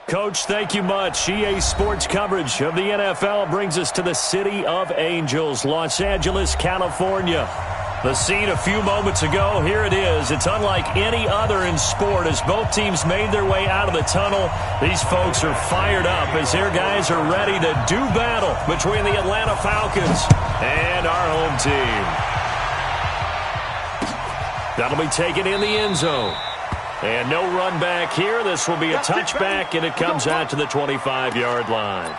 Coach, thank you much. EA Sports coverage of the NFL brings us to the City of Angels, Los Angeles, California. The scene a few moments ago, here it is. It's unlike any other in sport as both teams made their way out of the tunnel. These folks are fired up as their guys are ready to do battle between the Atlanta Falcons and our home team. That'll be taken in the end zone. And no run back here. This will be a touchback, and it comes out to the 25-yard line.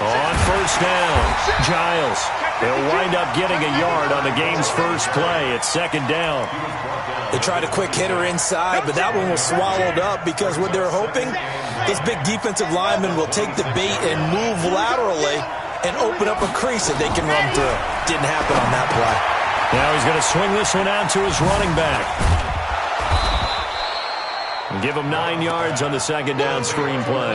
On first down, Giles. They'll wind up getting a yard on the game's first play. It's second down. They tried a quick hitter inside, but that one was swallowed up because what they're hoping, this big defensive lineman will take the bait and move laterally and open up a crease that they can run through. Didn't happen on that play. Now he's going to swing this one out to his running back. And give him 9 yards on the second down screen play.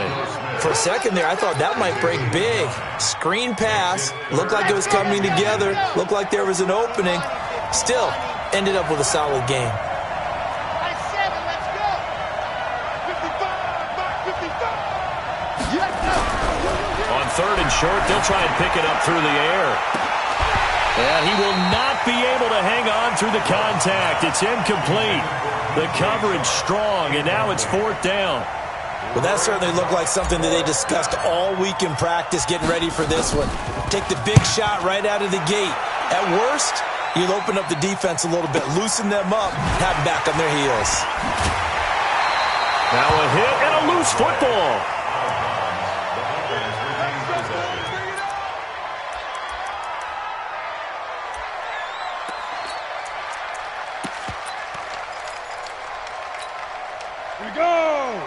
For a second there, I thought that might break big. Screen pass, looked like it was coming together, looked like there was an opening. Still, ended up with a solid game. On third and short, they'll try and pick it up through the air. And he will not be able to hang on through the contact. It's incomplete. The coverage strong, and now it's fourth down. Well, that certainly looked like something that they discussed all week in practice, getting ready for this one. Take the big shot right out of the gate. At worst, you'll open up the defense a little bit, loosen them up, have them back on their heels. Now a hit and a loose football. Here we go.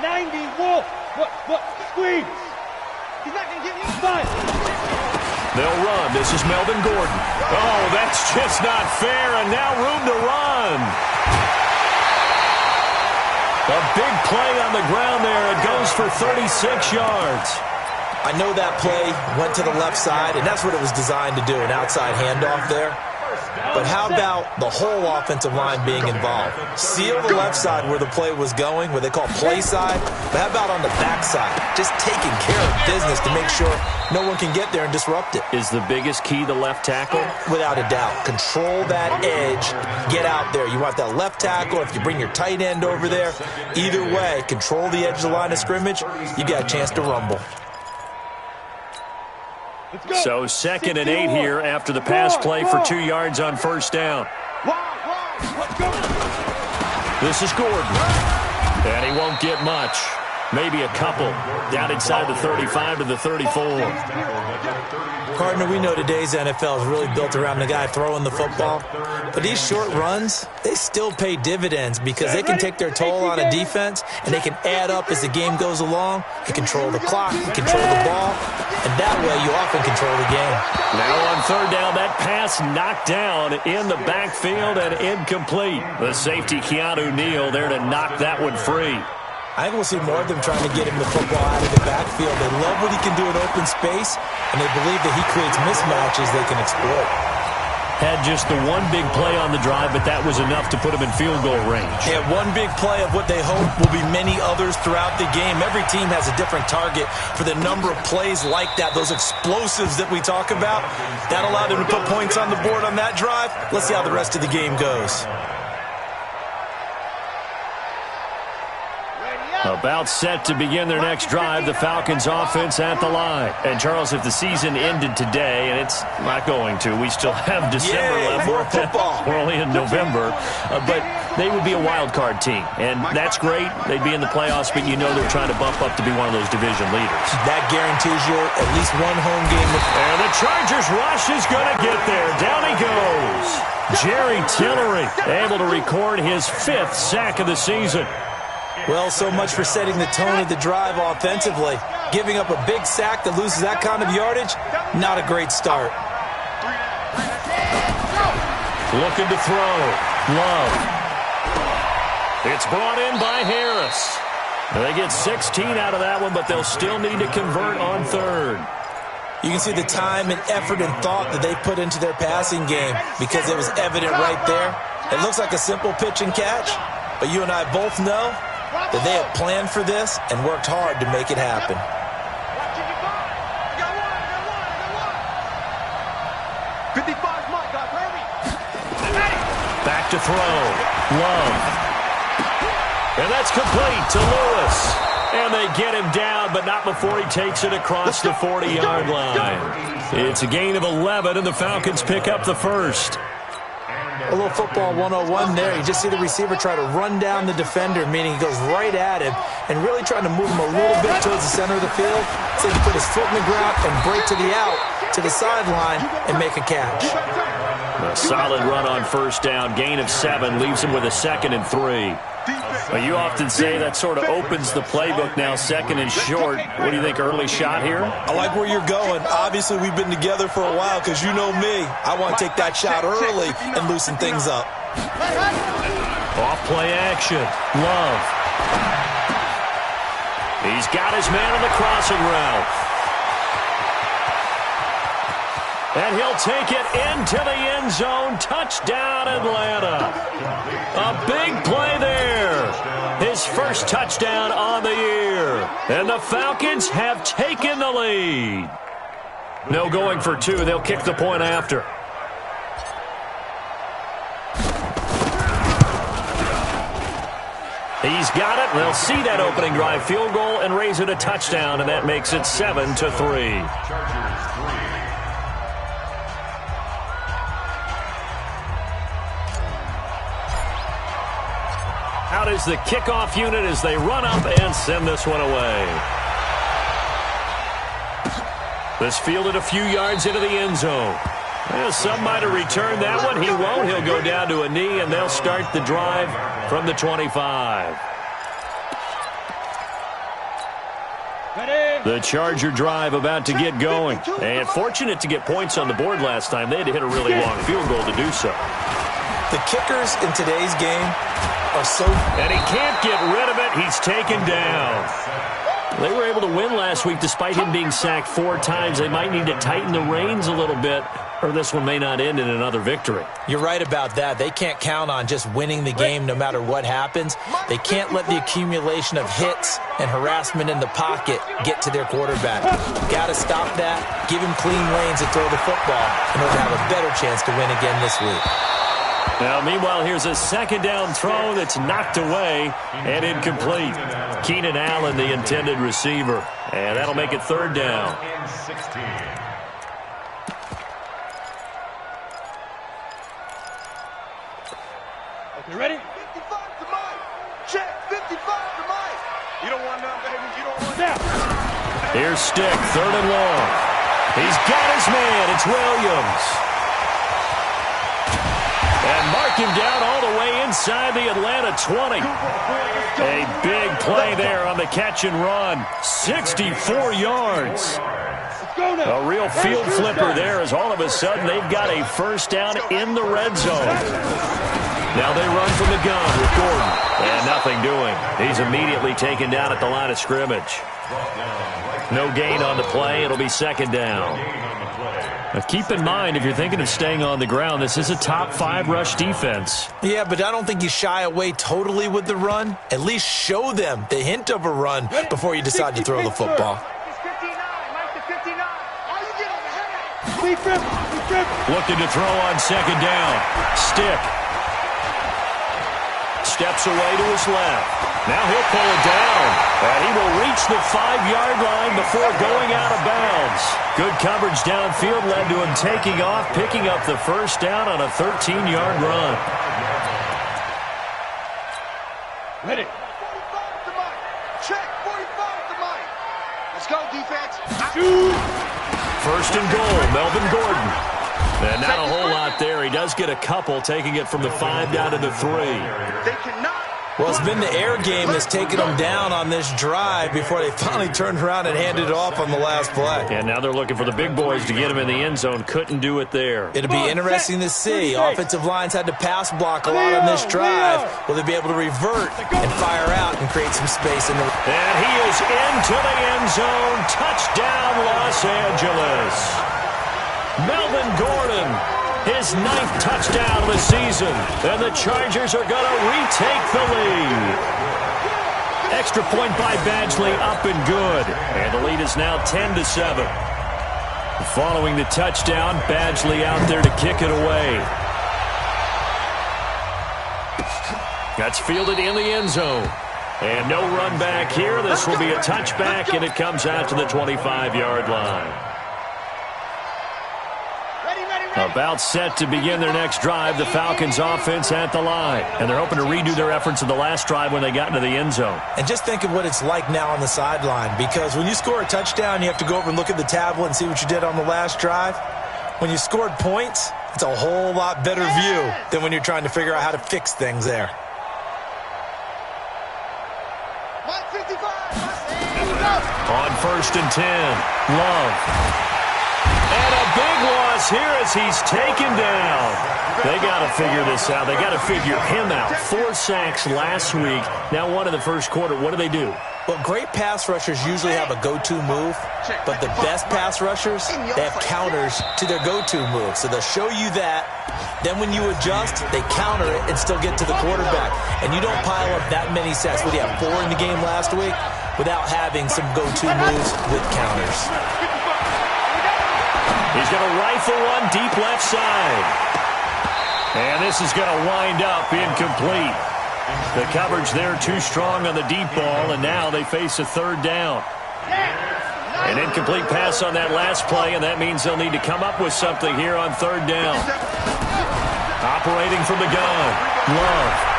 90 Wolf. What? Squeeze. He's not going to get me. Fine. They'll run. This is Melvin Gordon. Oh, that's just not fair, and now room to run. A big play on the ground there. It goes for 36 yards. I know that play went to the left side, and that's what it was designed to do, an outside handoff there. But how about the whole offensive line being involved? Seal the left side where the play was going, where they call play side. But how about on the back side? Just taking care of business to make sure no one can get there and disrupt it. Is the biggest key the left tackle? Without a doubt. Control that edge. Get out there. You want that left tackle. If you bring your tight end over there, either way, control the edge of the line of scrimmage, you got a chance to rumble. So 2nd and 8 here after the pass play for 2 yards on first down. This is Gordon. And he won't get much. Maybe a couple. Down inside the 35 to the 34. Partner, we know today's NFL is really built around the guy throwing the football. But these short runs, they still pay dividends because they can take their toll on a defense and they can add up as the game goes along. You control the clock, you control the ball, and that way you often control the game. Now on third down, that pass knocked down in the backfield and incomplete. The safety, Keanu Neal, there to knock that one free. I think we'll see more of them trying to get him the football out of the backfield. They love what he can do in open space, and they believe that he creates mismatches they can exploit. Had just the one big play on the drive, but that was enough to put him in field goal range. Yeah, one big play of what they hope will be many others throughout the game. Every team has a different target for the number of plays like that, those explosives that we talk about. That allowed them to put points on the board on that drive. Let's see how the rest of the game goes. About set to begin their next drive, the Falcons offense at the line. And, Charles, if the season ended today, and it's not going to, we still have December left. More football. We're only in November. But they would be a wild card team. And that's great. They'd be in the playoffs, but you know they're trying to bump up to be one of those division leaders. That guarantees you at least one home game. And the Chargers rush is going to get there. Down he goes. Jerry Tillery able to record his 5th sack of the season. Well, so much for setting the tone of the drive offensively. Giving up a big sack that loses that kind of yardage, not a great start. Looking to throw. Love. It's brought in by Harris. They get 16 out of that one, but they'll still need to convert on third. You can see the time and effort and thought that they put into their passing game because it was evident right there. It looks like a simple pitch and catch, but you and I both know that they have planned for this and worked hard to make it happen. Back to throw. Love. And that's complete to Lewis. And they get him down, but not before he takes it across the 40-yard line. It's a gain of 11, and the Falcons pick up the first. A little football 101 there. You just see the receiver try to run down the defender, meaning he goes right at him and really trying to move him a little bit towards the center of the field so he can put his foot in the ground and break to the out, to the sideline, and make a catch. A solid run on first down. Gain of 7 leaves him with a 2nd and 3. But you often say that sort of opens the playbook now, 2nd and short. What do you think, early shot here? I like where you're going. Obviously, we've been together for a while because you know me. I want to take that shot early and loosen things up. Off play action. Love. He's got his man on the crossing route. And he'll take it into the end zone. Touchdown, Atlanta. A big play there. His first touchdown on the year. And the Falcons have taken the lead. No going for 2. They'll kick the point after. He's got it. They'll see that opening drive field goal and raise it a touchdown, and that makes it 7-3. Out is the kickoff unit as they run up and send this one away. This fielded a few yards into the end zone. Well, some might have returned that one. He won't. He'll go down to a knee, and they'll start the drive from the 25. The Charger drive about to get going. And fortunate to get points on the board last time. They had to hit a really long field goal to do so. The kickers in today's game are so... And he can't get rid of it. He's taken down. They were able to win last week despite him being sacked 4 times. They might need to tighten the reins a little bit, or this one may not end in another victory. You're right about that. They can't count on just winning the game no matter what happens. They can't let the accumulation of hits and harassment in the pocket get to their quarterback. Got to stop that, give him clean lanes to throw the football in order to have a better chance to win again this week. Now, meanwhile, here's a second down throw that's knocked away and incomplete. Keenan Allen, the intended receiver. And that'll make it 3rd down. Okay, ready? 55 to Mike. Check. 55 to Mike. You don't want none, baby. You don't want Snap. Here's Stick, 3rd and long. He's got his man. It's Williams. And mark him down all the way inside the Atlanta 20. A big play there on the catch and run. 64 yards. A real field flipper there as all of a sudden they've got a first down in the red zone. Now they run from the gun with Gordon. And nothing doing. He's immediately taken down at the line of scrimmage. No gain on the play. It'll be 2nd down. Now keep in mind, if you're thinking of staying on the ground, this is a top 5 rush defense. Yeah, but I don't think you shy away totally with the run. At least show them the hint of a run before you decide to throw the football. Looking to throw on 2nd down. Stick. Steps away to his left. Now he'll pull it down. And he will reach the 5-yard line before going out of bounds. Good coverage downfield led to him taking off, picking up the first down on a 13-yard run. Ready. 45 to Mike. Check. 45 to Mike. Let's go, defense. First and goal, Melvin Gordon. And not a whole lot there. He does get a couple, taking it from the 5 down to the 3. They cannot Well, it's been the air game that's taken them down on this drive before they finally turned around and handed it off on the last play. And now they're looking for the big boys to get them in the end zone. Couldn't do it there. It'll be interesting to see. Offensive lines had to pass block a lot on this drive. Will they be able to revert and fire out and create some space in the... And he is into the end zone. Touchdown, Los Angeles. Melvin Gordon, his 9th touchdown of the season. And the Chargers are going to retake the lead. Extra point by Badgley, up and good. And the lead is now 10-7. Following the touchdown, Badgley out there to kick it away. That's fielded in the end zone. And no run back here. This will be a touchback, and it comes out to the 25-yard line. About set to begin their next drive, the Falcons offense at the line. And they're hoping to redo their efforts in the last drive when they got into the end zone. And just think of what it's like now on the sideline, because when you score a touchdown, you have to go over and look at the tablet and see what you did on the last drive. When you scored points, it's a whole lot better view than when you're trying to figure out how to fix things there. On 1st and 10, Love. And a big loss here as he's taken down. They got to figure this out. They got to figure him out. 4 sacks last week. Now one in the first quarter. What do? Well, great pass rushers usually have a go-to move, but the best pass rushers, they have counters to their go-to move. So they'll show you that. Then when you adjust, they counter it and still get to the quarterback. And you don't pile up that many sacks. What do you have, 4 in the game last week? Without having some go-to moves with counters. He's going to rifle one deep left side. And this is going to wind up incomplete. The coverage there too strong on the deep ball, and now they face a 3rd down. An incomplete pass on that last play, and that means they'll need to come up with something here on 3rd down. Operating from the gun, Love.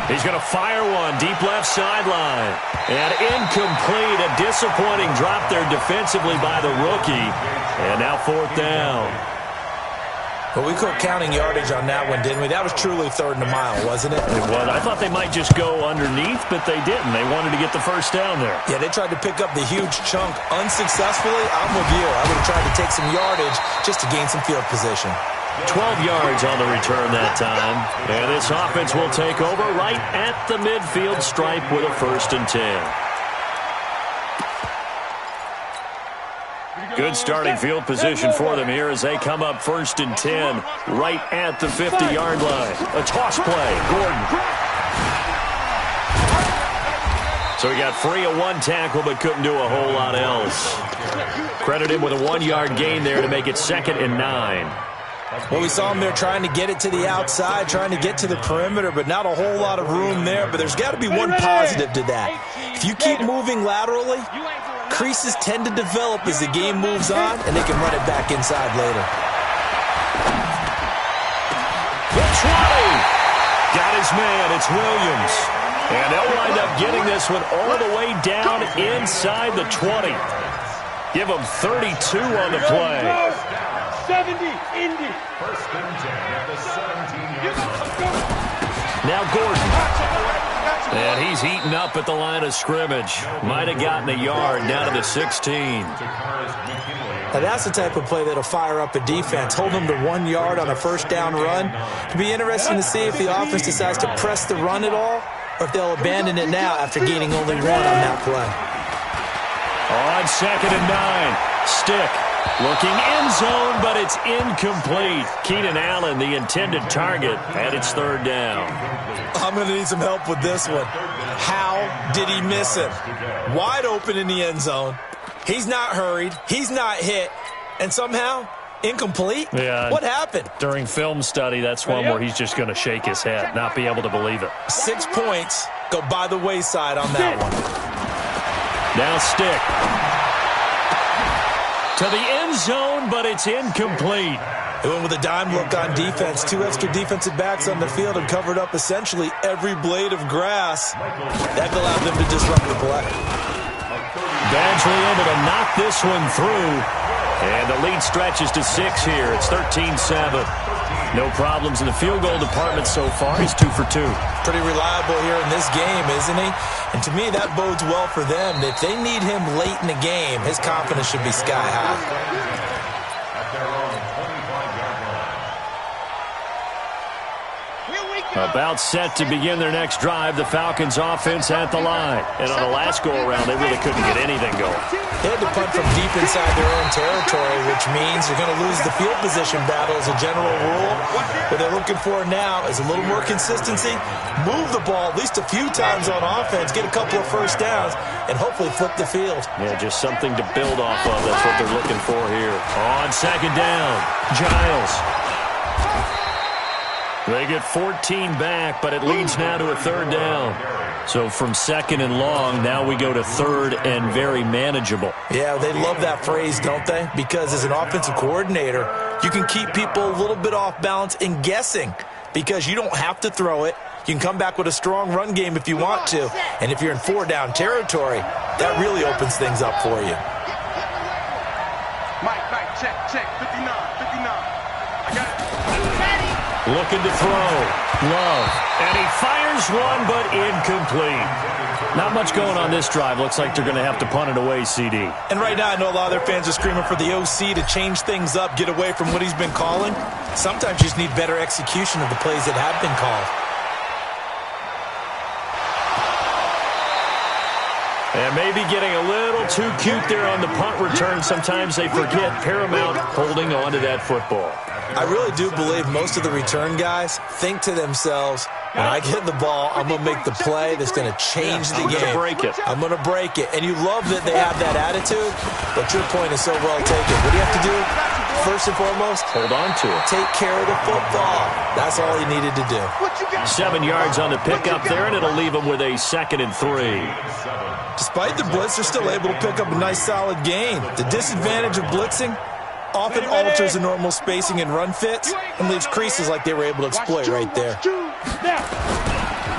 He's going to fire one deep left sideline. And incomplete, a disappointing drop there defensively by the rookie. And now 4th down. Well, we quit counting yardage on that one, didn't we? That was truly 3rd and a mile, wasn't it? It was. I thought they might just go underneath, but they didn't. They wanted to get the 1st down there. Yeah, they tried to pick up the huge chunk unsuccessfully. I'm with you. I would have tried to take some yardage just to gain some field position. 12 yards on the return that time. And this offense will take over right at the midfield stripe with a 1st and 10. Good starting field position for them here as they come up 1st and 10 right at the 50-yard line. A toss play, Gordon. So he got free of 1 tackle but couldn't do a whole lot else. Credit him with a 1-yard gain there to make it 2nd and 9. Well, we saw him there trying to get it to the outside, trying to get to the perimeter, but not a whole lot of room there. But there's got to be one positive to that. If you keep moving laterally, creases tend to develop as the game moves on, and they can run it back inside later. The 20. Got his man. It's Williams. And they'll wind up getting this one all the way down inside the 20. Give them 32 on the play. 70, Indy. Now Gordon. And he's eaten up at the line of scrimmage. Might have gotten a yard down to the 16. Now that's the type of play that'll fire up a defense. Hold them to 1 yard on a 1st down run. It'll be interesting to see if the offense decides to press the run at all, or if they'll abandon it now after gaining only 1 on that play. On 2nd and 9. Stick. Looking end zone, but it's incomplete. Keenan Allen, the intended target, and it's 3rd down. I'm going to need some help with this one. How did he miss him? Wide open in the end zone. He's not hurried. He's not hit. And somehow, incomplete? Yeah. What happened? During film study, that's one where he's just going to shake his head, not be able to believe it. 6 points go by the wayside on that one. Now Stick. To the end zone, but it's incomplete. They went with a dime look on defense. 2 extra defensive backs on the field and covered up essentially every blade of grass. That allowed them to disrupt the play. Badgley able to knock this one through. And the lead stretches to 6 here. It's 13-7. No problems in the field goal department so far. He's 2 for 2. Pretty reliable here in this game, isn't he? And to me, that bodes well for them. If they need him late in the game, his confidence should be sky high. About set to begin their next drive, the Falcons offense at the line. And on the last go-around, they really couldn't get anything going. They had to punt from deep inside their own territory, which means they're going to lose the field position battle as a general rule. What they're looking for now is a little more consistency, move the ball at least a few times on offense, get a couple of first downs, and hopefully flip the field. Yeah, just something to build off of. That's what they're looking for here. On second down, Giles. They get 14 back, but it leads now to a third down. So from second and long, now we go to third and very manageable. Yeah, they love that phrase, don't they? Because as an offensive coordinator, you can keep people a little bit off balance and guessing because you don't have to throw it. You can come back with a strong run game if you want to. And if you're in 4-down territory, that really opens things up for you. Mike, check, 59. I got it. Looking to throw. Love. And he fires one, but incomplete. Not much going on this drive. Looks like they're going to have to punt it away, CD. And right now, I know a lot of their fans are screaming for the OC to change things up, get away from what he's been calling. Sometimes you just need better execution of the plays that have been called. And maybe getting a little too cute there on the punt return. Sometimes they forget paramount holding on to that football. I really do believe most of the return guys think to themselves, when I get the ball, I'm going to make the play that's going to change the game. I'm going to break it. And you love that they have that attitude, but your point is so well taken. What do you have to do? First and foremost, hold on to it. Take care of the football. That's all he needed to do. 7 yards on the pickup there, and it'll leave him with a 2nd and 3. Despite the blitz, they're still able to pick up a nice solid gain. The disadvantage of blitzing often alters the normal spacing and run fits and leaves creases like they were able to exploit right there.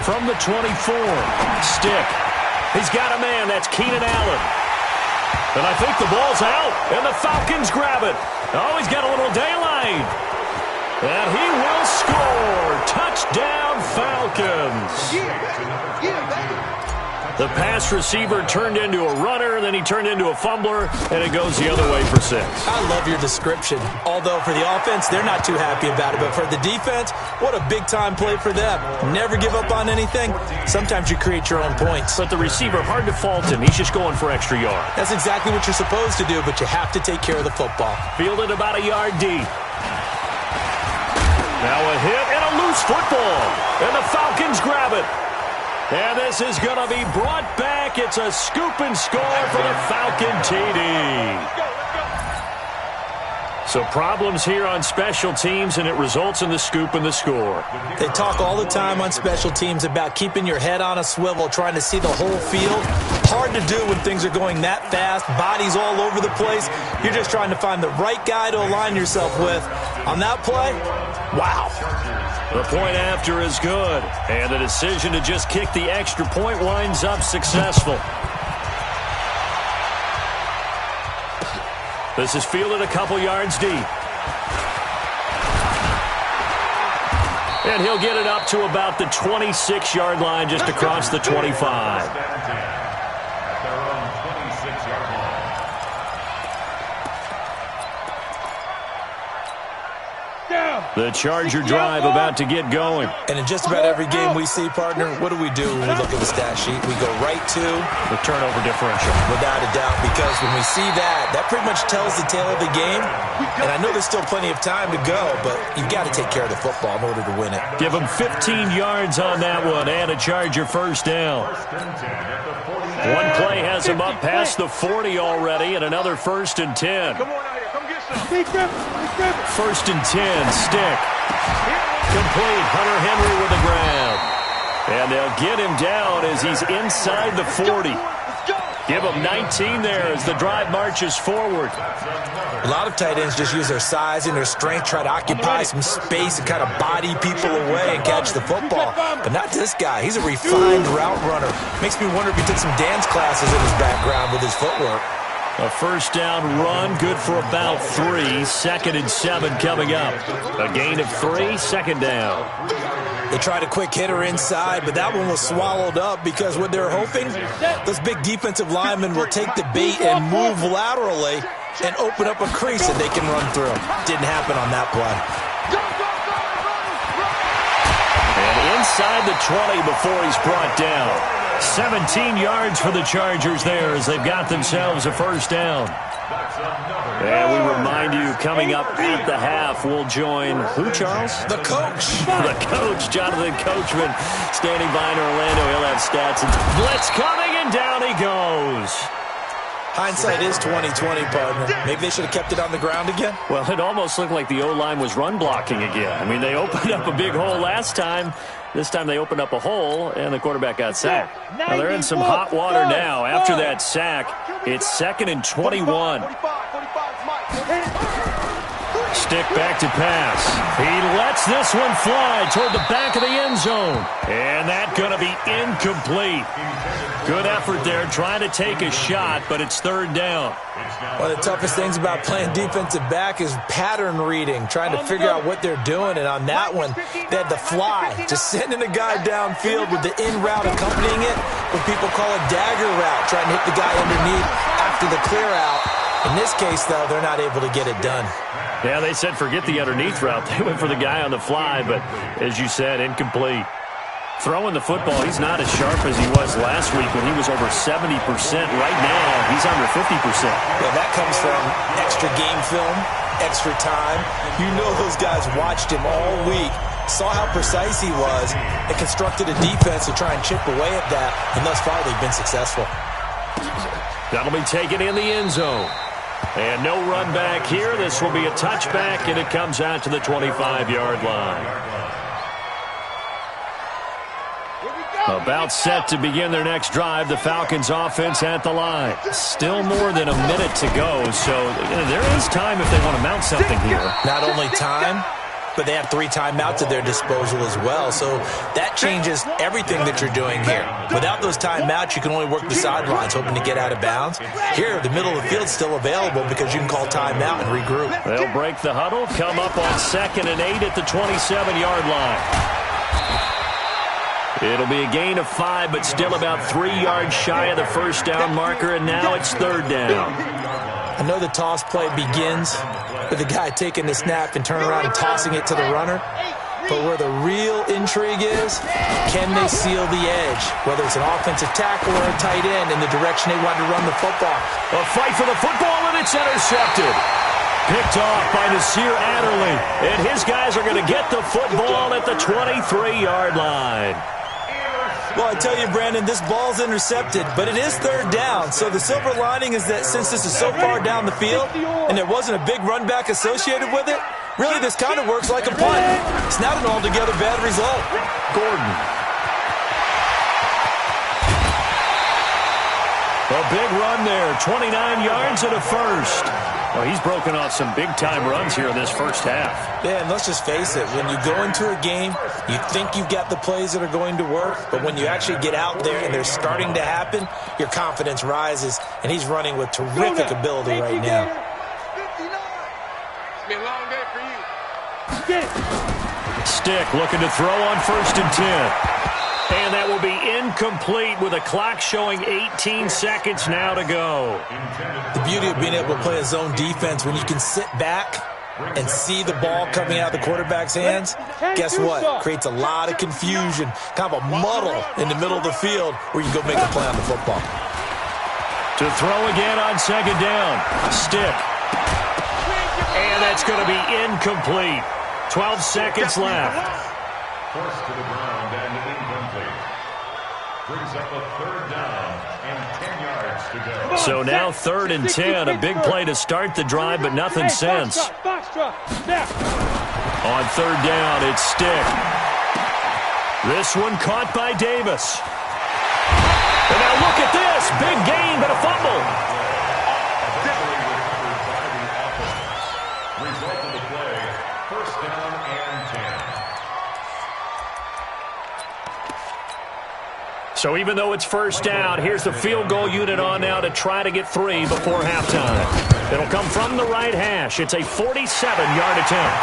From the 24, Stick. He's got a man. That's Keenan Allen. And I think the ball's out, and the Falcons grab it. Oh, he's got a little daylight. And he will score. Touchdown, Falcons. The pass receiver turned into a runner, then he turned into a fumbler, and it goes the other way for 6. I love your description. Although for the offense, they're not too happy about it. But for the defense, what a big-time play for them. Never give up on anything. Sometimes you create your own points. But the receiver, hard to fault him. He's just going for extra yard. That's exactly what you're supposed to do, but you have to take care of the football. Fielded about a yard deep. Now a hit and a loose football. And the Falcons grab it. And this is going to be brought back. It's a scoop and score for the Falcon TD. So problems here on special teams, and it results in the scoop and the score. They talk all the time on special teams about keeping your head on a swivel, trying to see the whole field. Hard to do when things are going that fast, bodies all over the place. You're just trying to find the right guy to align yourself with. On that play, wow. The point after is good, and the decision to just kick the extra point winds up successful. This is fielded a couple yards deep. And he'll get it up to about the 26-yard line, just across the 25. The Charger drive about to get going. And in just about every game we see, partner, what do we do when we look at the stat sheet? We go right to the turnover differential. Without a doubt, because when we see that, that pretty much tells the tale of the game. And I know there's still plenty of time to go, but you've got to take care of the football in order to win it. Give him 15 yards on that one and a Charger first down. One play has him up past the 40 already, and another 1st and 10. Come on out here. Come get some. 1st and 10, Stick. Complete, Hunter Henry with the grab. And they'll get him down as he's inside the 40. Give him 19 there as the drive marches forward. A lot of tight ends just use their size and their strength, try to occupy some space and kind of body people away and catch the football. But not this guy. He's a refined route runner. Makes me wonder if he took some dance classes in his background with his footwork. A first down run, good for about 3. 2nd and 7 coming up. A gain of 3, 2nd down. They tried a quick hitter inside, but that one was swallowed up because what they're hoping, those big defensive linemen will take the bait and move laterally and open up a crease that they can run through. Didn't happen on that play. And inside the 20 before he's brought down. 17 yards for the Chargers there as they've got themselves a first down. And we remind you, coming up at the half, we'll join who, Charles? The coach. The coach, Jonathan Coachman, standing by in Orlando. He'll have stats. And blitz coming, and down he goes. Hindsight is 20/20, partner. Maybe they should have kept it on the ground again. Well, it almost looked like the O-line was run blocking again. I mean, they opened up a big hole last time. This time they opened up a hole, and the quarterback got sacked. Now they're in some hot water now. After that sack, it's 2nd and 21. Stick back to pass. He lets this one fly toward the back of the end zone. And that's going to be incomplete. Good effort there, trying to take a shot, but it's 3rd down. One of the toughest things about playing defensive back is pattern reading, trying to figure out what they're doing. And on that one, they had the fly, just sending a guy downfield with the in route accompanying it, what people call a dagger route, trying to hit the guy underneath after the clear out. In this case, though, they're not able to get it done. Yeah, they said forget the underneath route. They went for the guy on the fly, but as you said, incomplete. Throwing the football, he's not as sharp as he was last week when he was over 70%. Right now, he's under 50%. Well, that comes from extra game film, extra time. You know those guys watched him all week, saw how precise he was, and constructed a defense to try and chip away at that, and thus far they've been successful. That'll be taken in the end zone. And no run back here. This will be a touchback, and it comes out to the 25-yard line. About set to begin their next drive. The Falcons offense at the line. Still more than a minute to go, so there is time if they want to mount something here. Not only time, but they have 3 timeouts at their disposal as well, so that changes everything that you're doing here. Without those timeouts, you can only work the sidelines, hoping to get out of bounds. Here, the middle of the field's still available because you can call timeout and regroup. They'll break the huddle, come up on 2nd and 8 at the 27-yard line. It'll be a gain of 5, but still about 3 yards shy of the first down marker, and now it's 3rd down. I know the toss play begins with the guy taking the snap and turning around and tossing it to the runner, but where the real intrigue is, can they seal the edge, whether it's an offensive tackle or a tight end in the direction they want to run the football. A fight for the football, and it's intercepted. Picked off by Nasir Adderley, and his guys are going to get the football at the 23-yard line. Well, I tell you, Brandon, this ball's intercepted, but it is 3rd down. So the silver lining is that since this is so far down the field and there wasn't a big run back associated with it, really this kind of works like a punt. It's not an altogether bad result. Gordon. A big run there, 29 yards and a first. Well, he's broken off some big-time runs here in this first half. Yeah, and let's just face it. When you go into a game, you think you've got the plays that are going to work, but when you actually get out there and they're starting to happen, your confidence rises, and he's running with terrific ability right now. It's been a long day for you. Stick looking to throw on 1st and 10. And that will be incomplete with a clock showing 18 seconds now to go. The beauty of being able to play a zone defense when you can sit back and see the ball coming out of the quarterback's hands, guess what? Creates a lot of confusion, kind of a muddle in the middle of the field where you can go make a play on the football. To throw again on 2nd down. Stick. And that's going to be incomplete. 12 seconds left. Forced to the ground and incomplete. Brings up a 3rd down and 10 yards to go. So now 3rd and 10. A big play to start the drive, but nothing since. On 3rd down, it's Stick. This one caught by Davis. And now look at this. Big gain, but a fumble. Result of the play, 1st down and 10. So even though it's first down, here's the field goal unit on now to try to get 3 before halftime. It'll come from the right hash. It's a 47-yard attempt.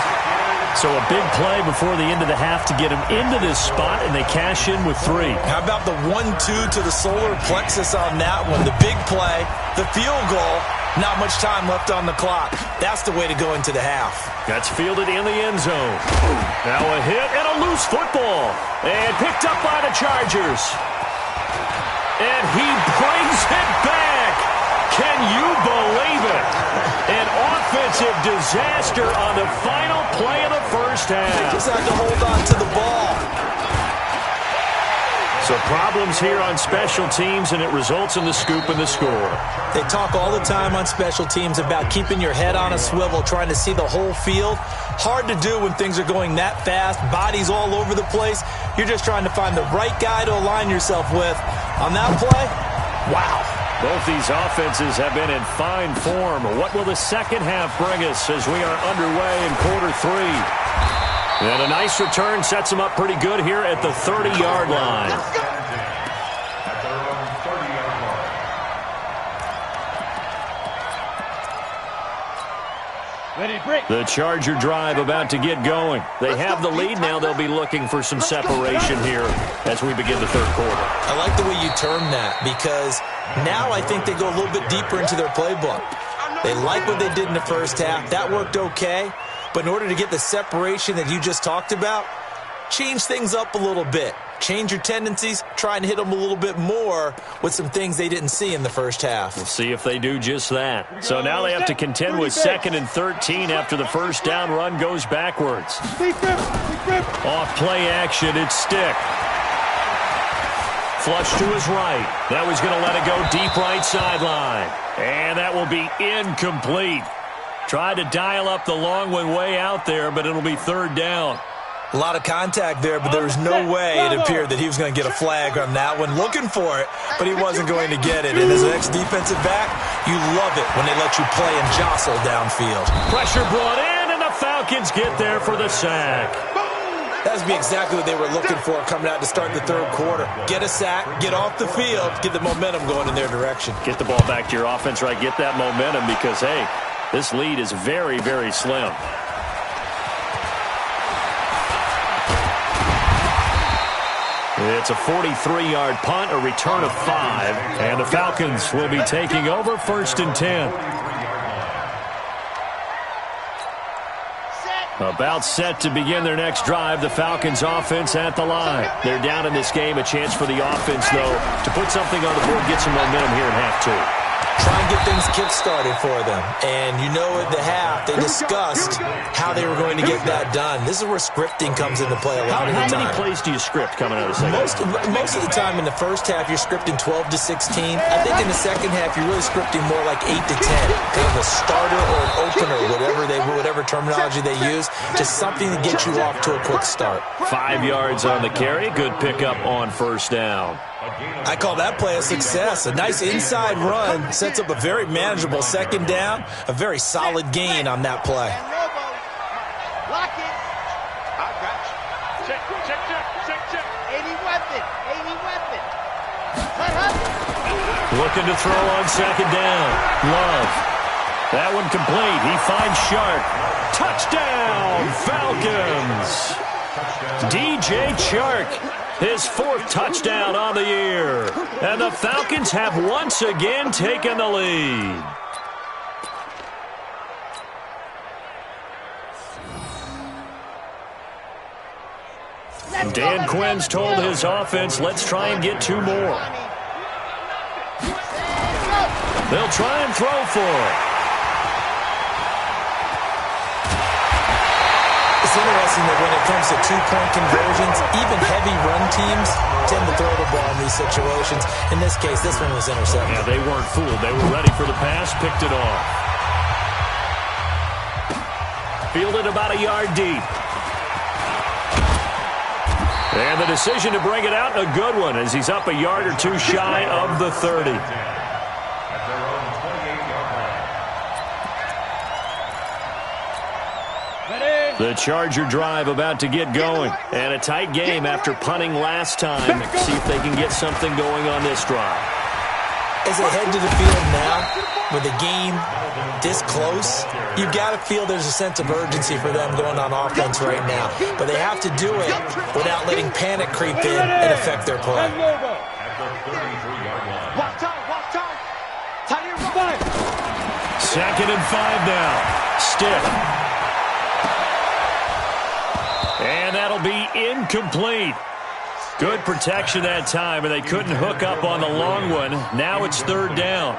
So a big play before the end of the half to get him into this spot, and they cash in with 3. How about the 1-2 to the solar plexus on that one? The big play, the field goal, not much time left on the clock. That's the way to go into the half. That's fielded in the end zone. Now a hit and a loose football. And picked up by the Chargers. And he brings it back. Can you believe it? An offensive disaster on the final play of the first half. Just had to hold on to the ball. So problems here on special teams, and it results in the scoop and the score. They talk all the time on special teams about keeping your head on a swivel, trying to see the whole field. Hard to do when things are going that fast, bodies all over the place. You're just trying to find the right guy to align yourself with. On that play, wow. Both these offenses have been in fine form. What will the second half bring us as we are underway in quarter 3? And a nice return sets them up pretty good here at the 30-yard line. At their own 30-yard line. Ready, break. The Charger drive about to get going. They have the lead now. They'll be looking for some separation here as we begin the third quarter. I like the way you term that, because now I think they go a little bit deeper into their playbook. They like what they did in the first half. That worked okay. But in order to get the separation that you just talked about, change things up a little bit. Change your tendencies, try and hit them a little bit more with some things they didn't see in the first half. We'll see if they do just that. So now they have to contend with 2nd and 13 after the first down run goes backwards. Off play action, it's Stick. Flush to his right. Now he's going to let it go deep right sideline. And that will be incomplete. Tried to dial up the long one way out there, but it'll be 3rd down. A lot of contact there, but there was no way it appeared that he was going to get a flag on that one. Looking for it, but he wasn't going to get it. And as an ex-defensive back, you love it when they let you play and jostle downfield. Pressure brought in, and the Falcons get there for the sack. That would be exactly what they were looking for coming out to start the third quarter. Get a sack, get off the field, get the momentum going in their direction. Get the ball back to your offense, right? Get that momentum because, hey, this lead is very, very slim. It's a 43-yard punt, a return of 5, and the Falcons will be taking over 1st and 10. About set to begin their next drive, the Falcons offense at the line. They're down in this game, a chance for the offense, though, to put something on the board, get some momentum here in half 2. Try and get things kick-started for them. And you know at the half, they discussed how they were going to get that done. This is where scripting comes into play a lot of the time. How many plays do you script coming out of the second half? Most of the time in the first half, you're scripting 12 to 16. I think in the second half, you're really scripting more like 8 to 10. Kind of a starter or an opener, whatever terminology they use. Just something to get you off to a quick start. 5 yards on the carry. Good pickup on 1st down. I call that play a success. A nice inside run sets up a very manageable 2nd down. A very solid gain on that play. Lock it. I got you. Check. 80 weapon. Looking to throw on 2nd down. Love. That one complete. He finds Shark. Touchdown, Falcons. DJ Chark, his 4th touchdown on the year. And the Falcons have once again taken the lead. Dan Quinn's told his offense, let's try and get 2 more. They'll try and throw for it. It's interesting that when it comes to 2-point conversions, even heavy run teams tend to throw the ball in these situations. In this case, this one was intercepted. Yeah, they weren't fooled. They were ready for the pass, picked it off. Fielded about a yard deep. And the decision to bring it out, a good one, as he's up a yard or 2 shy of the 30. At their own 28-yard line. Ready. The Charger drive about to get going. And a tight game after punting last time. See if they can get something going on this drive. As they head to the field now, with the game this close, you've got to feel there's a sense of urgency for them going on offense right now. But they have to do it without letting panic creep in and affect their play. Second and 5 now. Stiff. And that'll be incomplete. Good protection that time, and they couldn't hook up on the long one. Now it's third down.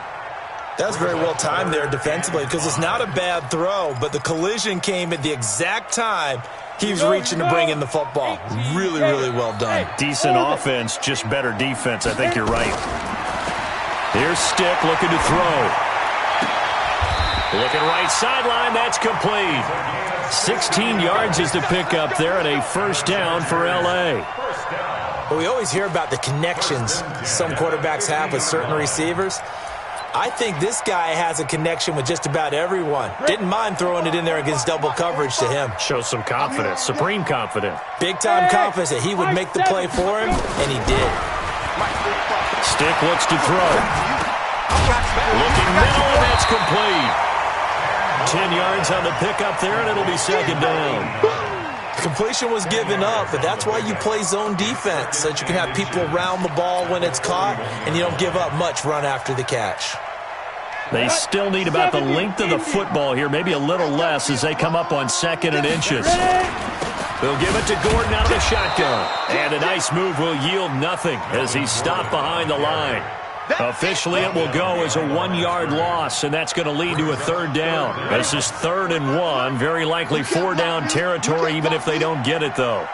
That's very well timed there defensively because it's not a bad throw, but the collision came at the exact time he was reaching to bring in the football. Really, really well done. Decent offense, just better defense. I think you're right. Here's Stick looking to throw. Looking right sideline, that's complete. 16 yards is the pickup there, and a first down for L.A. Well, we always hear about the connections some quarterbacks have with certain receivers. I think this guy has a connection with just about everyone. Didn't mind throwing it in there against double coverage to him. Shows some confidence, supreme confidence. Big-time confidence that he would make the play for him, and he did. Stick looks to throw. Looking middle, and that's complete. 10 yards on the pickup there, and it'll be second down. Completion was given up, but that's why you play zone defense, so that you can have people around the ball when it's caught, and you don't give up much run after the catch. They still need about the length of the football here, maybe a little less as they come up on second and inches. They'll give it to Gordon out of the shotgun. And a nice move will yield nothing as he's stopped behind the line. Officially, it will go as a 1-yard loss, and that's going to lead to a third down. This is 3rd and 1, very likely 4-down territory, even if they don't get it, though.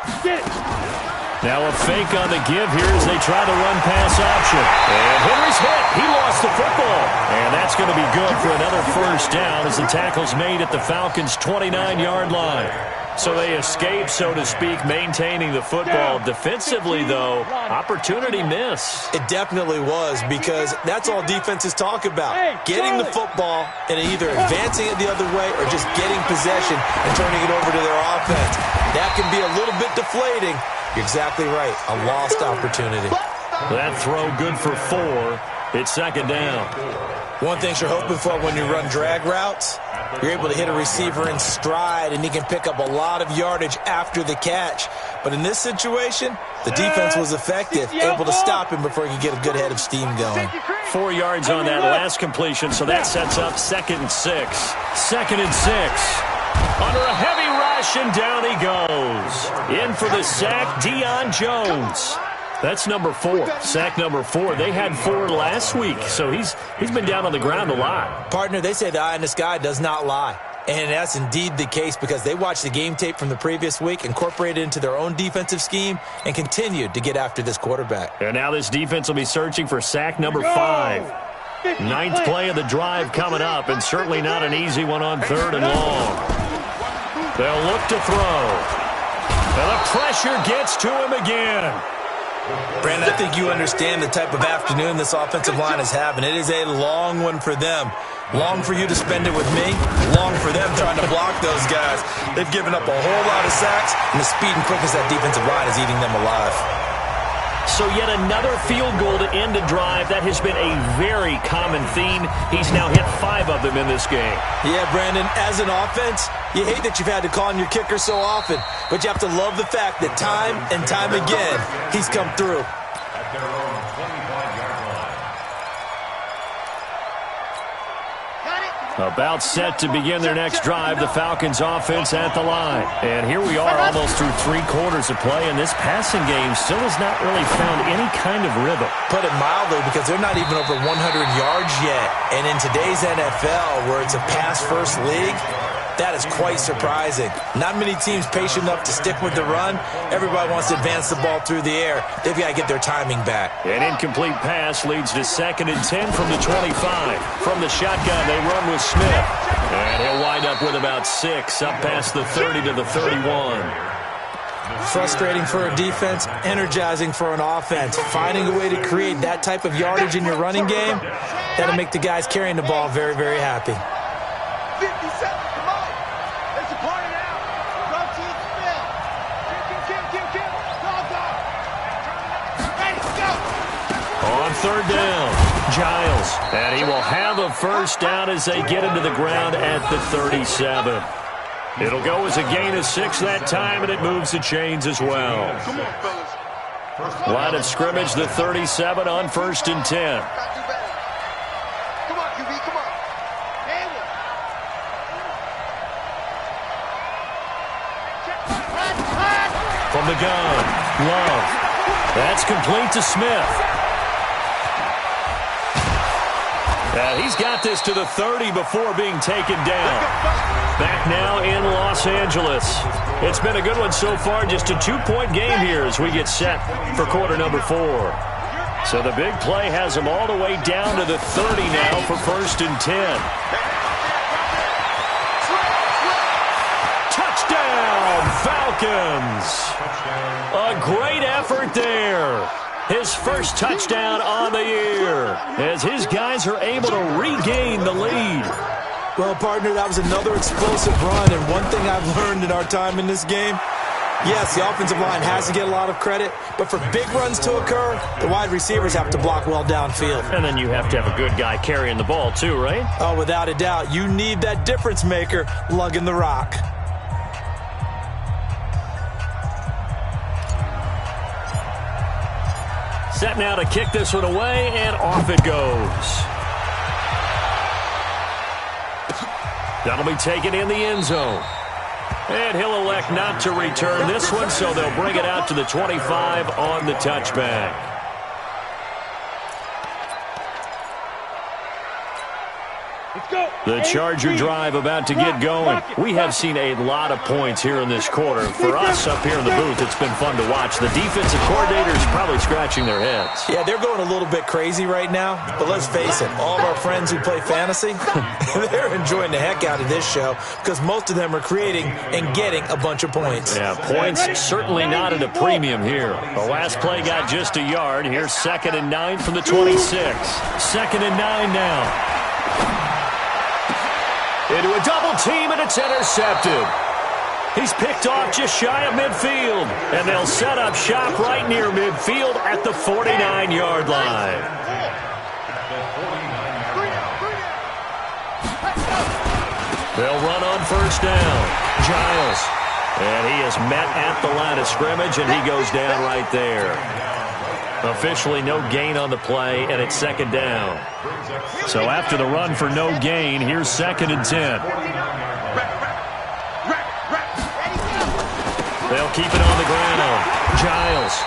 Now a fake on the give here as they try the run-pass option. And Henry's hit. He lost the football. And that's going to be good for another first down as the tackle's made at the Falcons' 29-yard line. So they escape, so to speak, maintaining the football. Defensively, though, opportunity miss. It definitely was, because that's all defenses talk about. Getting the football and either advancing it the other way or just getting possession and turning it over to their offense. That can be a little bit deflating. You're exactly right. A lost opportunity. That throw good for 4. It's second down. One thing you're hoping for when you run drag routes, you're able to hit a receiver in stride, and he can pick up a lot of yardage after the catch. But in this situation, the defense was effective, able to stop him before he could get a good head of steam going. 4 yards on that last completion, so that sets up 2nd and 6. 2nd and 6. Under a heavy rush, and down he goes. In for the sack, Deion Jones. That's number 4. Sack number 4. They had 4 last week, so he's been down on the ground a lot. Partner, they say the eye in the sky does not lie. And that's indeed the case because they watched the game tape from the previous week, incorporated it into their own defensive scheme, and continued to get after this quarterback. And now this defense will be searching for sack number 5. 9th play of the drive coming up, and certainly not an easy one on 3rd and long. They'll look to throw. And the pressure gets to him again. Brandon, I think you understand the type of afternoon this offensive line is having. It is a long one for them. Long for you to spend it with me. Long for them trying to block those guys. They've given up a whole lot of sacks, and the speed and quickness of that defensive line is eating them alive. So yet another field goal to end a drive. That has been a very common theme. He's now hit 5 of them in this game. Yeah, Brandon, as an offense, you hate that you've had to call on your kicker so often, but you have to love the fact that time and time again, he's come through. At their own 25-yard line. About set to begin their next drive, the Falcons offense at the line. And here we are almost through 3 quarters of play, and this passing game still has not really found any kind of rhythm. Put it mildly, because they're not even over 100 yards yet. And in today's NFL, where it's a pass-first league, that is quite surprising. Not many teams patient enough to stick with the run. Everybody wants to advance the ball through the air. They've got to get their timing back. An incomplete pass leads to 2nd and 10 from the 25. From the shotgun, they run with Smith. And he'll wind up with about 6, up past the 30 to the 31. Frustrating for a defense, energizing for an offense. Finding a way to create that type of yardage in your running game, that'll make the guys carrying the ball very, very happy. 57, come on. There's a party now. third down. Giles. And he will have a first down as they get into the ground at the 37. It'll go as a gain of 6 that time, and it moves the chains as well. Come on, fellas. Line of scrimmage, the 37 on 1st and 10. Come on, QB, come on. From the gun, Love. That's complete to Smith. He's got this to the 30 before being taken down. Back now in Los Angeles. It's been a good one so far. Just a 2-point game here as we get set for quarter number 4. So the big play has them all the way down to the 30 now for 1st and 10. Touchdown, Falcons. A great effort there. His first touchdown on the year as his guys are able to regain the lead. Well, partner, that was another explosive run, and one thing I've learned in our time in this game, yes, the offensive line has to get a lot of credit, but for big runs to occur, the wide receivers have to block well downfield. And then you have to have a good guy carrying the ball too, right? Oh, without a doubt. You need that difference maker lugging the rock. Set now to kick this one away, and off it goes. That'll be taken in the end zone. And he'll elect not to return this one, so they'll bring it out to the 25 on the touchback. The Charger drive about to get going. We have seen a lot of points here in this quarter. For us up here in the booth, it's been fun to watch. The defensive coordinators probably scratching their heads. Yeah, they're going a little bit crazy right now. But let's face it, all of our friends who play fantasy, they're enjoying the heck out of this show because most of them are creating and getting a bunch of points. Yeah, points certainly not at a premium here. The last play got just a yard. Here's 2nd and 9 from the 26. 2nd and 9 now. Into a double team, and it's intercepted. He's picked off just shy of midfield, and they'll set up shop right near midfield at the 49-yard line. They'll run on 1st down. Giles. And he is met at the line of scrimmage, and he goes down right there. Officially no gain on the play, and it's 2nd down. So after the run for no gain, here's 2nd and 10. They'll keep it on the ground. Giles.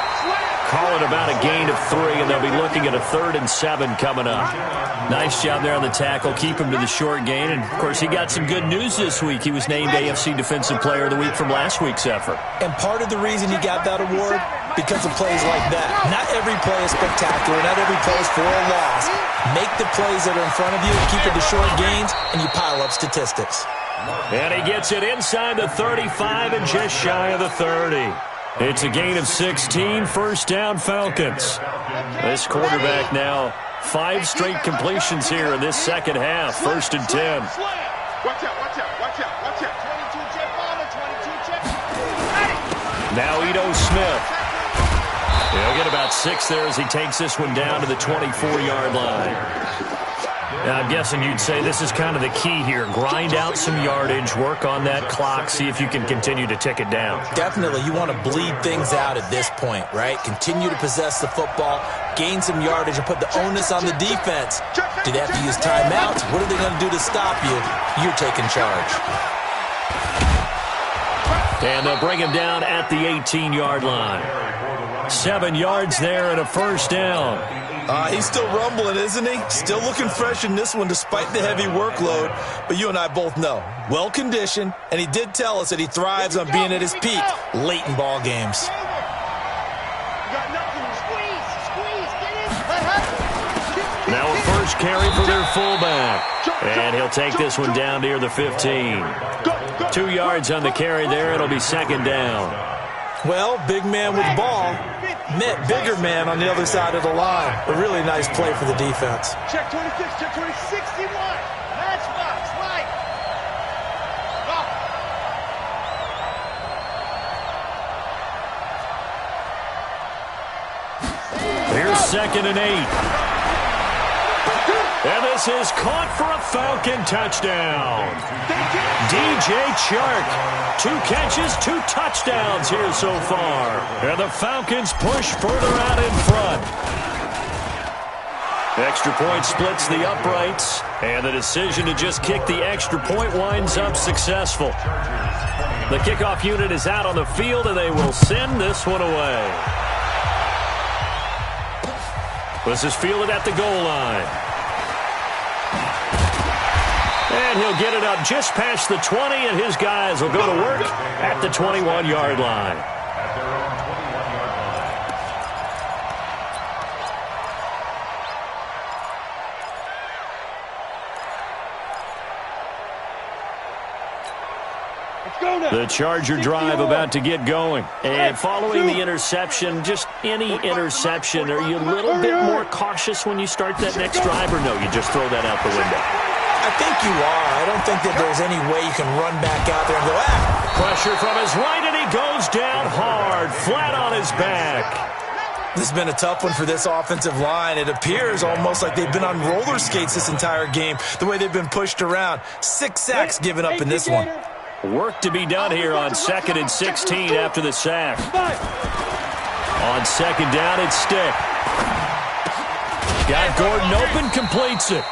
Call it about a gain of 3, and they'll be looking at a 3rd and 7 coming up. Nice job there on the tackle. Keep him to the short gain. And, of course, he got some good news this week. He was named AFC Defensive Player of the Week from last week's effort. And part of the reason he got that award, because of plays like that. Not every play is spectacular. Not every play is for a loss. Make the plays that are in front of you, keep it to short gains, and you pile up statistics. And he gets it inside the 35 and just shy of the 30. It's a gain of 16, 1st down Falcons. This quarterback now 5 straight completions here in this second half. 1st and 10. Watch out, watch out, watch out, watch out. 22 jet bomber, 22 jet. Now Ito Smith. He'll get about 6 there as he takes this one down to the 24-yard line. Now, I'm guessing you'd say this is kind of the key here. Grind out some yardage, work on that clock, see if you can continue to tick it down. Definitely. You want to bleed things out at this point, right? Continue to possess the football, gain some yardage, and put the onus on the defense. Do they have to use timeouts? What are they going to do to stop you? You're taking charge. And they'll bring him down at the 18-yard line. 7 yards there and a 1st down. He's still rumbling, isn't he? Still looking fresh in this one despite the heavy workload. But you and I both know, well-conditioned, and he did tell us that he thrives on being at his peak late in ball games. Now a first carry for their fullback. And he'll take this one down near the 15. 2 yards on the carry there. It'll be 2nd down. Well, big man with the ball met bigger man on the other side of the line. A really nice play for the defense. Check 26, check 20, 61. Matchbox, right. Here's 2nd and 8. This is caught for a Falcon touchdown. DJ Chark, 2 catches, 2 touchdowns here so far. And the Falcons push further out in front. Extra point splits the uprights, and the decision to just kick the extra point winds up successful. The kickoff unit is out on the field, and they will send this one away. This is fielded at the goal line. And he'll get it up just past the 20, and his guys will go to work at the 21-yard line. The Charger drive about to get going. And following the interception, just any interception, are you a little bit more cautious when you start that next drive, or no, you just throw that out the window? I think you are. I don't think that there's any way you can run back out there and go, Pressure from his right, and he goes down hard, flat on his back. This has been a tough one for this offensive line. It appears almost like they've been on roller skates this entire game, the way they've been pushed around. 6 sacks given up in this one. Work to be done here on 2nd and 16 after the sack. On 2nd down, it's Stick. Got Gordon open, completes it.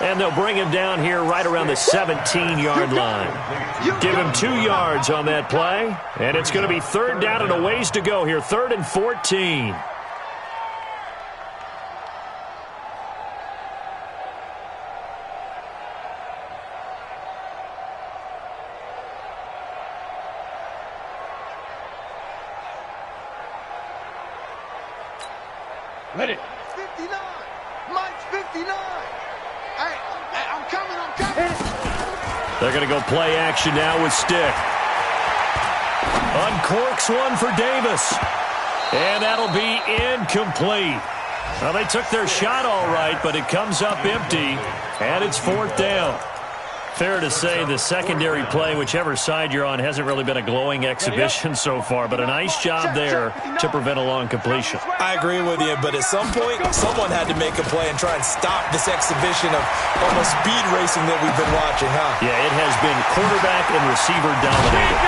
And they'll bring him down here right around the 17-yard line. Give him 2 yards on that play. And it's going to be 3rd down and a ways to go here. 3rd and 14. Let it. 59. Mike's 59. Hey, I'm coming. They're going to go play action now with Stick. Uncorks one for Davis. And that'll be incomplete. Well, they took their shot all right, but it comes up empty. And it's 4th down. Fair to say the secondary play, whichever side you're on, hasn't really been a glowing exhibition so far, but a nice job there to prevent a long completion. I agree with you, but at some point, someone had to make a play and try and stop this exhibition of almost speed racing that we've been watching, huh? Yeah, it has been quarterback and receiver dominated.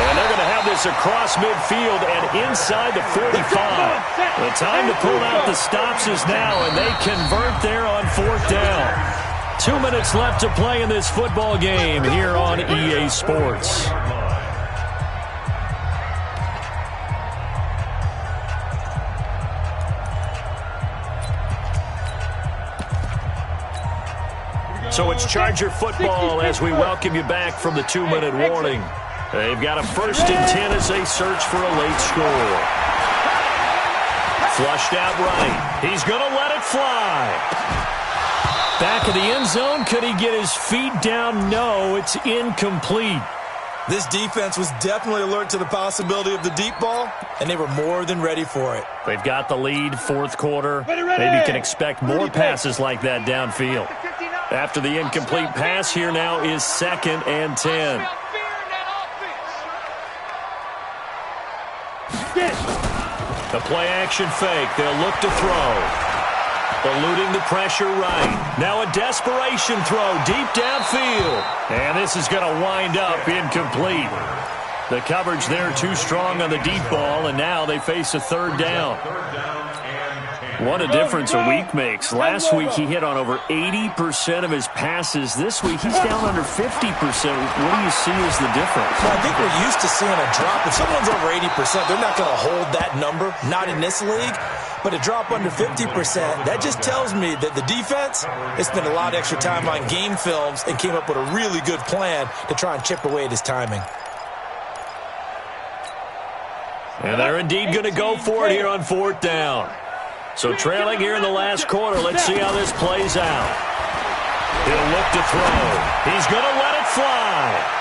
And they're going to have this across midfield and inside the 45. The time to pull out the stops is now, and they convert there on 4th down. 2 minutes left to play in this football game here on EA Sports. So it's Charger football as we welcome you back from the 2-minute warning. They've got a 1st and 10 as they search for a late score. Flushed out right. He's going to let it fly. Back of the end zone. Could he get his feet down? No, it's incomplete. This defense was definitely alert to the possibility of the deep ball, and they were more than ready for it. They've got the lead, 4th quarter. Maybe you can expect more passes like that downfield. After the incomplete pass, here now is 2nd and 10. The play-action fake. They'll look to throw. Eluding the pressure right. Now a desperation throw deep downfield. And this is going to wind up incomplete. The coverage there too strong on the deep ball, and now they face a 3rd down. What a difference a week makes. Last week he hit on over 80% of his passes. This week he's down under 50%. What do you see as the difference? Well, I think we're used to seeing a drop. If someone's over 80%, they're not going to hold that number. Not in this league. But a drop under 50%, that just tells me that the defense has spent a lot of extra time on game films and came up with a really good plan to try and chip away at his timing. And they're indeed going to go for it here on 4th down. So trailing here in the last quarter, let's see how this plays out. He'll look to throw. He's going to let it fly.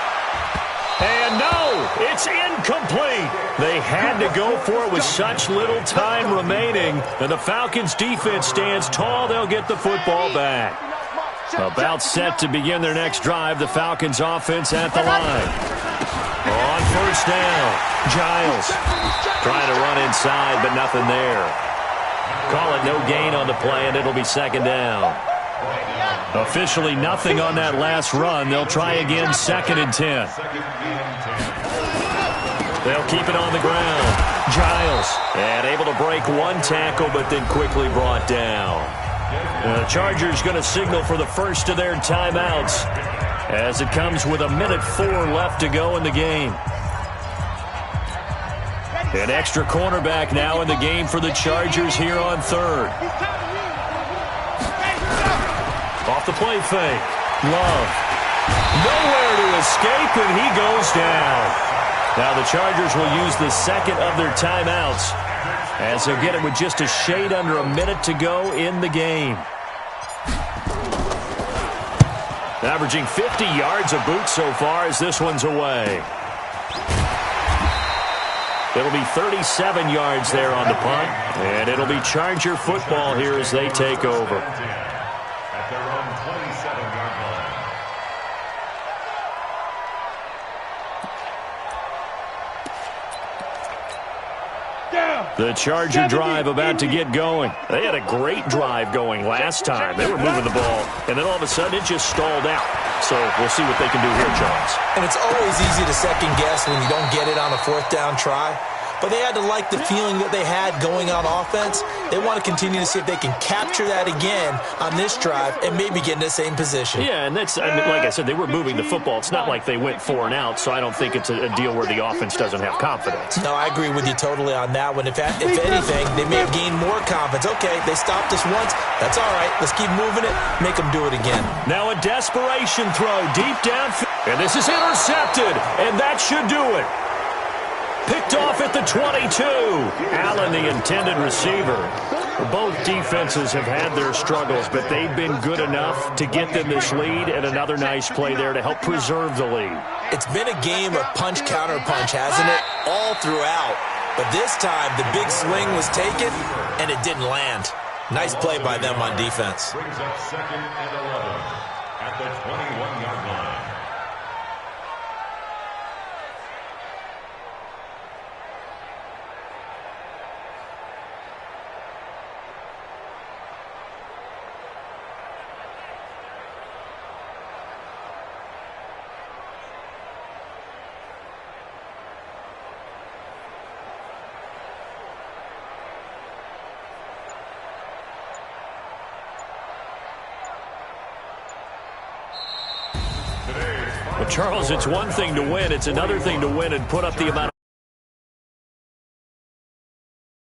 And no, it's incomplete. They had to go for it with such little time remaining. And the Falcons defense stands tall. They'll get the football back. About set to begin their next drive. The Falcons offense at the line. On 1st down, Giles trying to run inside, but nothing there. Call it no gain on the play, and it'll be 2nd down. Officially nothing on that last run. They'll try again, 2nd and 10. They'll keep it on the ground. Giles, and able to break one tackle, but then quickly brought down. The Chargers going to signal for the first of their timeouts as it comes with 1:04 left to go in the game. An extra cornerback now in the game for the Chargers here on 3rd. Off the play fake. Love. Nowhere to escape, and he goes down. Now the Chargers will use the second of their timeouts as they'll get it with just a shade under a minute to go in the game. Averaging 50 yards a boot so far as this one's away. It'll be 37 yards there on the punt, and it'll be Charger football here as they take over. At their own 27-yard line. The Charger drive about to get going. They had a great drive going last time. They were moving the ball, and then all of a sudden it just stalled out. So we'll see what they can do here, Charles. And it's always easy to second guess when you don't get it on a 4th down try. But they had to like the feeling that they had going on offense. They want to continue to see if they can capture that again on this drive and maybe get in the same position. Yeah, and that's, I mean, like I said, they were moving the football. It's not like they went 4 and out, so I don't think it's a deal where the offense doesn't have confidence. No, I agree with you totally on that one. If anything, they may have gained more confidence. Okay, they stopped us once. That's all right. Let's keep moving it. Make them do it again. Now a desperation throw deep downfield. And this is intercepted, and that should do it. Picked off at the 22. Allen, the intended receiver. Both defenses have had their struggles, but they've been good enough to get them this lead, and another nice play there to help preserve the lead. It's been a game of punch-counter-punch, hasn't it? All throughout. But this time, the big swing was taken, and it didn't land. Nice play by them on defense. Brings up 2nd and 11 at the 21-yard line. Well, Charles, it's one thing to win. It's another thing to win and put up the amount of